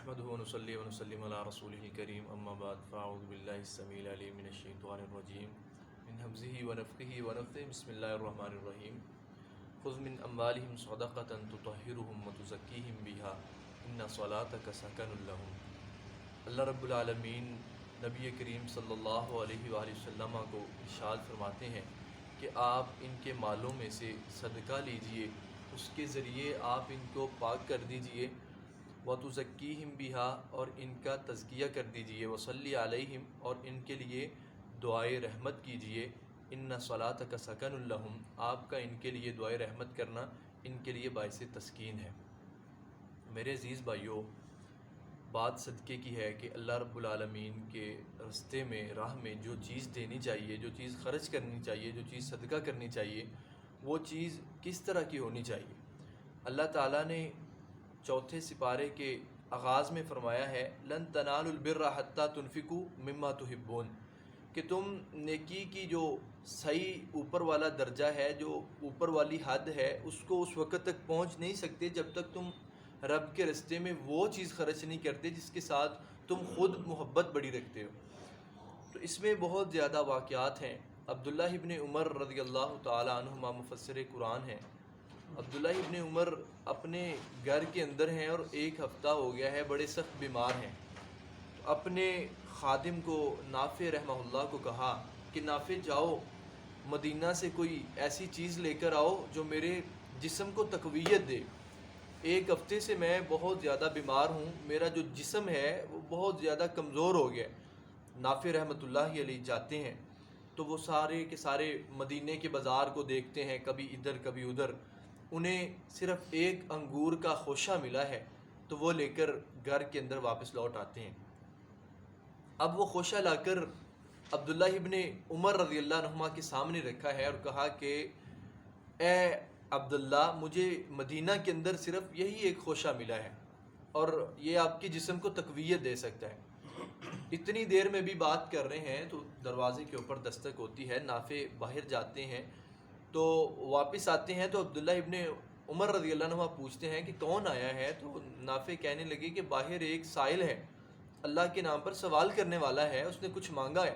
نحمده ونصلي ونسلم على رسوله الكريم اما بعد فاعوذ بالله السميع العليم من الشيطان الرجيم من همزه ونفخه ونفثه بسم الله الرحمن الرحيم خذ من اموالهم صدقة تطهرهم وتزكيهم بها ان صلاتك سكن لهم۔ اللہ رب العالمین نبی کریم صلی اللہ علیہ وآلہ وسلم کو ارشاد فرماتے ہیں کہ آپ ان کے مالوں میں سے صدقہ لیجئے، اس کے ذریعے آپ ان کو پاک کر دیجئے، وَتُزَكِّيهِمْ بِهَا اور ان کا تزکیہ کر دیجئے، وَصَلِّ عَلَيْهِمْ اور ان کے لیے دعائے رحمت کیجئے، إِنَّ صَلَاتَكَ سَكَنٌ لَهُمْ آپ کا ان کے لیے دعائے رحمت کرنا ان کے لیے باعث تسکین ہے۔ میرے عزیز بھائیو، بات صدقے کی ہے کہ اللہ رب العالمین کے راستے میں، راہ میں جو چیز دینی چاہیے، جو چیز خرچ کرنی چاہیے، جو چیز صدقہ کرنی چاہیے، وہ چیز کس طرح کی ہونی چاہیے۔ اللہ تعالیٰ نے چوتھے سپارے کے آغاز میں فرمایا ہے لن تنالوا البر حتى تنفقوا مما تحبون، کہ تم نیکی کی جو صحیح اوپر والا درجہ ہے، جو اوپر والی حد ہے، اس کو اس وقت تک پہنچ نہیں سکتے جب تک تم رب کے راستے میں وہ چیز خرچ نہیں کرتے جس کے ساتھ تم خود محبت بڑی رکھتے ہو۔ تو اس میں بہت زیادہ واقعات ہیں۔ عبداللہ ابن عمر رضی اللہ تعالی عنہما مفسر قرآن ہیں۔ عبداللہ ابن عمر اپنے گھر کے اندر ہیں اور ایک ہفتہ ہو گیا ہے، بڑے سخت بیمار ہیں۔ اپنے خادم کو نافع رحمہ اللہ کو کہا کہ نافع جاؤ مدینہ سے کوئی ایسی چیز لے کر آؤ جو میرے جسم کو تقویت دے، ایک ہفتے سے میں بہت زیادہ بیمار ہوں، میرا جو جسم ہے وہ بہت زیادہ کمزور ہو گیا۔ نافع رحمۃ اللہ علیہ جاتے ہیں تو وہ سارے کے سارے مدینے کے بازار کو دیکھتے ہیں، کبھی ادھر کبھی ادھر، انہیں صرف ایک انگور کا خوشہ ملا ہے تو وہ لے کر گھر کے اندر واپس لوٹ آتے ہیں۔ اب وہ خوشہ لا کر عبداللہ ابن عمر رضی اللہ عنہما کے سامنے رکھا ہے اور کہا کہ اے عبداللہ، مجھے مدینہ کے اندر صرف یہی ایک خوشہ ملا ہے اور یہ آپ کے جسم کو تقویت دے سکتا ہے۔ اتنی دیر میں بھی بات کر رہے ہیں تو دروازے کے اوپر دستک ہوتی ہے، نافع باہر جاتے ہیں تو واپس آتے ہیں تو عبداللہ ابن عمر رضی اللہ عنہ پوچھتے ہیں کہ کون آیا ہے؟ تو نافع کہنے لگے کہ باہر ایک سائل ہے، اللہ کے نام پر سوال کرنے والا ہے، اس نے کچھ مانگا ہے۔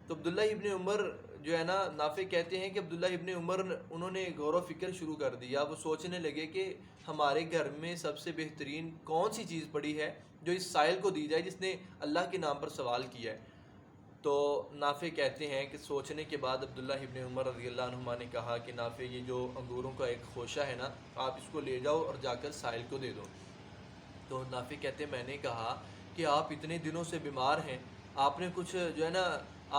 تو عبداللہ ابن عمر جو ہے نا، نافع کہتے ہیں کہ عبداللہ ابن عمر انہوں نے غور و فکر شروع کر دیا، وہ سوچنے لگے کہ ہمارے گھر میں سب سے بہترین کون سی چیز پڑی ہے جو اس سائل کو دی جائے جس نے اللہ کے نام پر سوال کیا ہے۔ تو نافع کہتے ہیں کہ سوچنے کے بعد عبداللہ ابن عمر رضی اللہ عنہما نے کہا کہ نافع، یہ جو انگوروں کا ایک خوشہ ہے نا، آپ اس کو لے جاؤ اور جا کر سائل کو دے دو۔ تو نافع کہتے ہیں میں نے کہا کہ آپ اتنے دنوں سے بیمار ہیں، آپ نے کچھ جو ہے نا،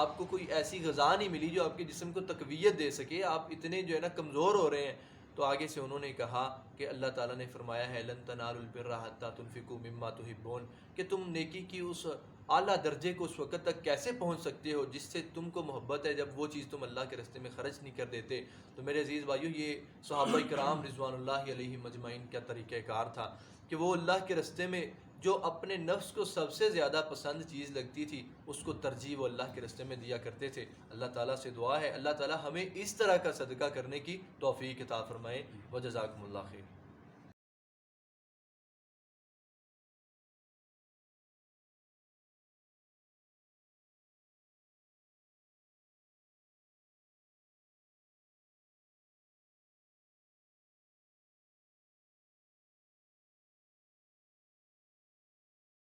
آپ کو کوئی ایسی غذا نہیں ملی جو آپ کے جسم کو تقویت دے سکے، آپ اتنے جو ہے نا کمزور ہو رہے ہیں۔ تو آگے سے انہوں نے کہا کہ اللہ تعالیٰ نے فرمایا ہے لن تنالوا البر حتى تنفقوا مما تحبون، کہ تم نیکی کی اس اعلیٰ درجے کو اس وقت تک کیسے پہنچ سکتے ہو جس سے تم کو محبت ہے، جب وہ چیز تم اللہ کے راستے میں خرچ نہیں کر دیتے۔ تو میرے عزیز بھائیو، یہ صحابہ کرام رضوان اللہ علیہ مجمعین کا طریقہ کار تھا کہ وہ اللہ کے راستے میں جو اپنے نفس کو سب سے زیادہ پسند چیز لگتی تھی اس کو ترجیح وہ اللہ کے راستے میں دیا کرتے تھے۔ اللہ تعالیٰ سے دعا ہے اللہ تعالیٰ ہمیں اس طرح کا صدقہ کرنے کی توفیق عطا فرمائے۔ وجزاکم اللہ خیر۔